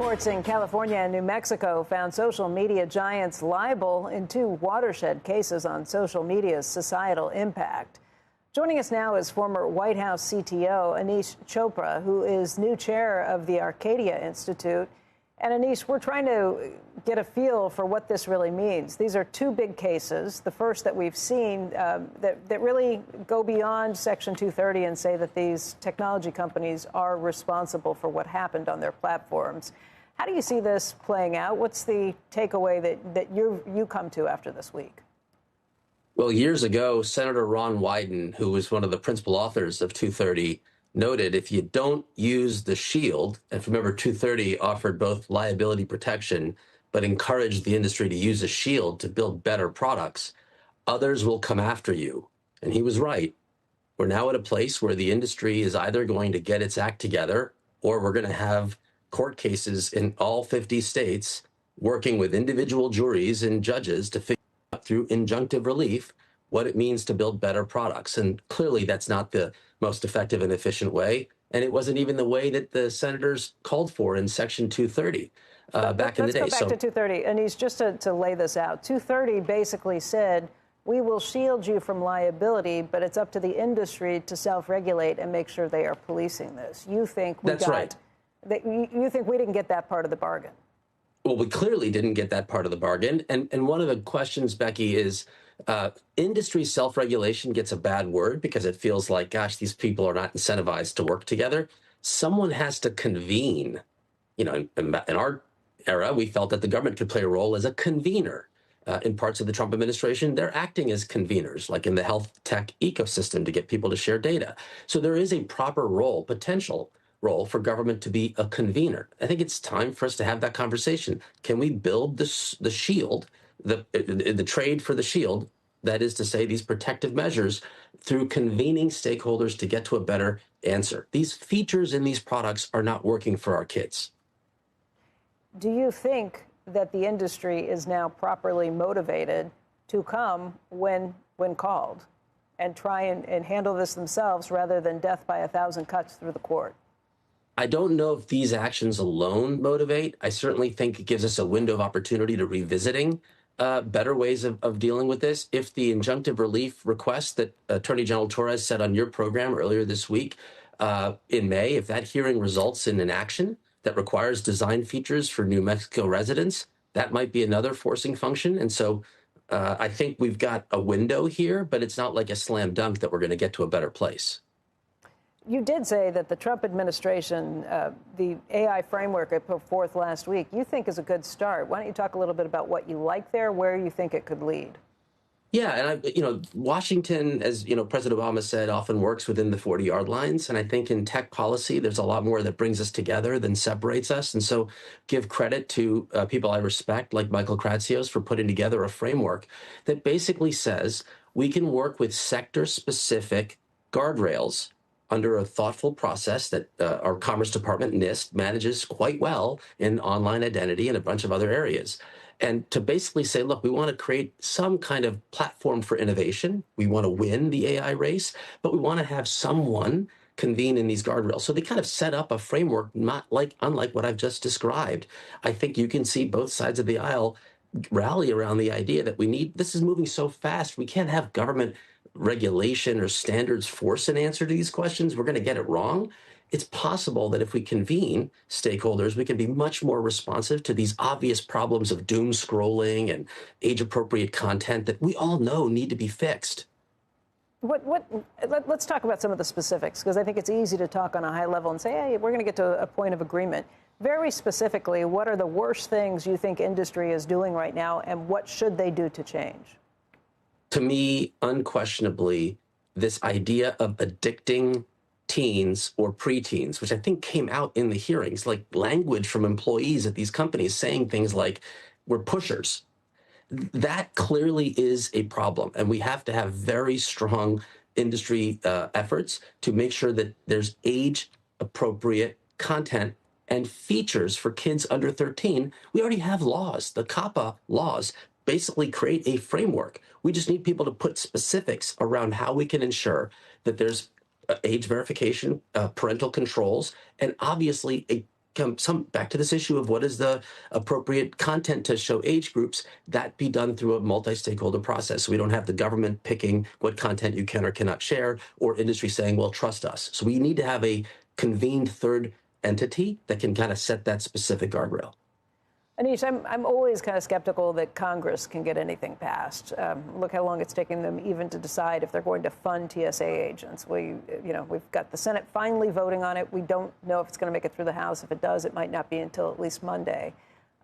Courts in California and New Mexico found social media giants liable in two watershed cases on social media's societal impact. Joining us now is former White House CTO Anish Chopra, who is new chair of the Arcadia Institute. And Anish, we're trying to get a feel for what this really means. These are two big cases, the first that we've seen that really go beyond Section 230 and say that these technology companies are responsible for what happened on their platforms. How do you see this playing out? What's the takeaway that you come to after this week? Well, years ago, Senator Ron Wyden, who was one of the principal authors of 230, noted if you don't use the shield, and remember 230 offered both liability protection, but encouraged the industry to use a shield to build better products, others will come after you. And he was right. We're now at a place where the industry is either going to get its act together, or we're going to have court cases in all 50 states working with individual juries and judges to figure out through injunctive relief what it means to build better products. And clearly that's not the most effective and efficient way. And it wasn't even the way that the senators called for in Section 230 back in the day. Let's go back to 230. And he's just to lay this out. 230 basically said, we will shield you from liability, but it's up to the industry to self-regulate and make sure they are policing this. You think you think we didn't get that part of the bargain? Well, we clearly didn't get that part of the bargain. And one of the questions, Becky, is industry self-regulation gets a bad word because it feels like, gosh, these people are not incentivized to work together. Someone has to convene. You know, in our era, we felt that the government could play a role as a convener. In parts of the Trump administration, they're acting as conveners, like in the health tech ecosystem, to get people to share data. So there is a proper role, potential role for government to be a convener. I think it's time for us to have that conversation. Can we build the shield, the trade for the shield, that is to say these protective measures, through convening stakeholders to get to a better answer? These features in these products are not working for our kids. Do you think that the industry is now properly motivated to come when called and try and handle this themselves rather than death by 1,000 cuts through the court? I don't know if these actions alone motivate. I certainly think it gives us a window of opportunity to revisiting better ways of dealing with this. If the injunctive relief request that Attorney General Torres said on your program earlier this week in May, if that hearing results in an action that requires design features for New Mexico residents, that might be another forcing function. And so I think we've got a window here, but it's not like a slam dunk that we're going to get to a better place. You did say that the Trump administration, the AI framework it put forth last week, you think is a good start. Why don't you talk a little bit about what you like there, where you think it could lead? Yeah, and Washington, as President Obama said, often works within the 40-yard lines. And I think in tech policy, there's a lot more that brings us together than separates us. And so give credit to people I respect, like Michael Kratsios, for putting together a framework that basically says we can work with sector-specific guardrails under a thoughtful process that our Commerce Department, NIST, manages quite well in online identity and a bunch of other areas. And to basically say, look, we want to create some kind of platform for innovation. We want to win the AI race, but we want to have someone convene in these guardrails. So they kind of set up a framework unlike what I've just described. I think you can see both sides of the aisle rally around the idea that this is moving so fast, we can't have government regulation or standards force an answer to these questions. We're going to get it wrong. It's possible that if we convene stakeholders, we can be much more responsive to these obvious problems of doom scrolling and age-appropriate content that we all know need to be fixed. Let's talk about some of the specifics, because I think it's easy to talk on a high level and say, hey, we're going to get to a point of agreement. Very specifically, what are the worst things you think industry is doing right now, and what should they do to change? To me, unquestionably, this idea of addicting teens or preteens, which I think came out in the hearings, like language from employees at these companies saying things like, we're pushers. That clearly is a problem. And we have to have very strong industry efforts to make sure that there's age-appropriate content and features for kids under 13. We already have laws. The COPPA laws basically create a framework. We just need people to put specifics around how we can ensure that there's age verification, parental controls, and obviously a come back to this issue of what is the appropriate content to show age groups, that be done through a multi-stakeholder process. So we don't have the government picking what content you can or cannot share, or industry saying, well, trust us. So we need to have a convened third entity that can kind of set that specific guardrail. Anish, I'm always kind of skeptical that Congress can get anything passed. Look how long it's taking them even to decide if they're going to fund TSA agents. We've got the Senate finally voting on it. We don't know if it's going to make it through the House. If it does, it might not be until at least Monday.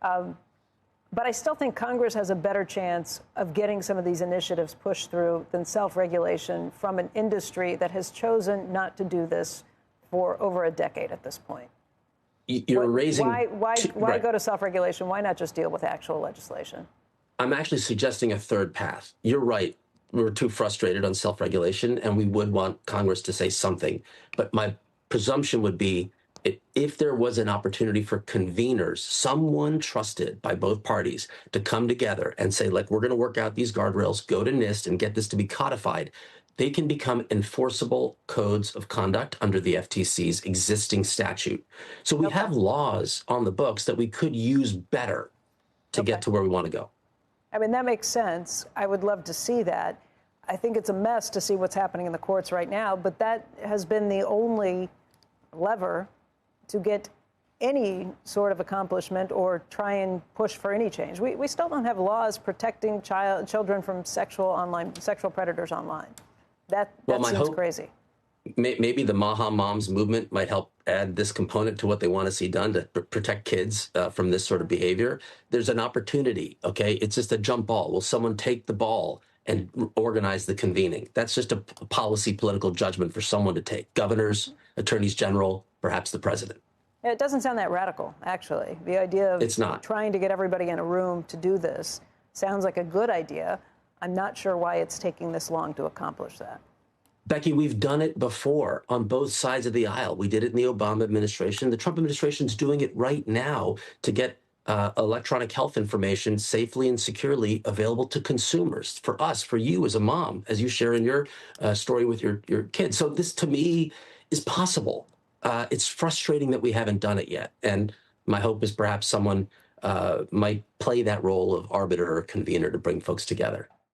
But I still think Congress has a better chance of getting some of these initiatives pushed through than self-regulation from an industry that has chosen not to do this for over a decade at this point. You're raising... Why go to self-regulation? Why not just deal with actual legislation? I'm actually suggesting a third path. You're right. We're too frustrated on self-regulation, and we would want Congress to say something. But my presumption would be, if there was an opportunity for conveners, someone trusted by both parties, to come together and say, like, we're going to work out these guardrails, go to NIST and get this to be codified, they can become enforceable codes of conduct under the FTC's existing statute. So we have laws on the books that we could use better to get to where we want to go. I mean, that makes sense. I would love to see that. I think it's a mess to see what's happening in the courts right now, but that has been the only lever to get any sort of accomplishment or try and push for any change. We still don't have laws protecting children from sexual predators online. That seems crazy. Maybe the Maha Moms movement might help add this component to what they want to see done to protect kids from this sort of behavior. There's an opportunity, okay? It's just a jump ball. Will someone take the ball and organize the convening? That's just a policy political judgment for someone to take. Governors, attorneys general, perhaps the president. It doesn't sound that radical, actually. The idea of trying to get everybody in a room to do this sounds like a good idea. I'm not sure why it's taking this long to accomplish that. Becky, we've done it before on both sides of the aisle. We did it in the Obama administration. The Trump administration is doing it right now to get electronic health information safely and securely available to consumers, for us, for you as a mom, as you share in your story with your kids. So this, to me, is possible. It's frustrating that we haven't done it yet. And my hope is perhaps someone might play that role of arbiter or convener to bring folks together.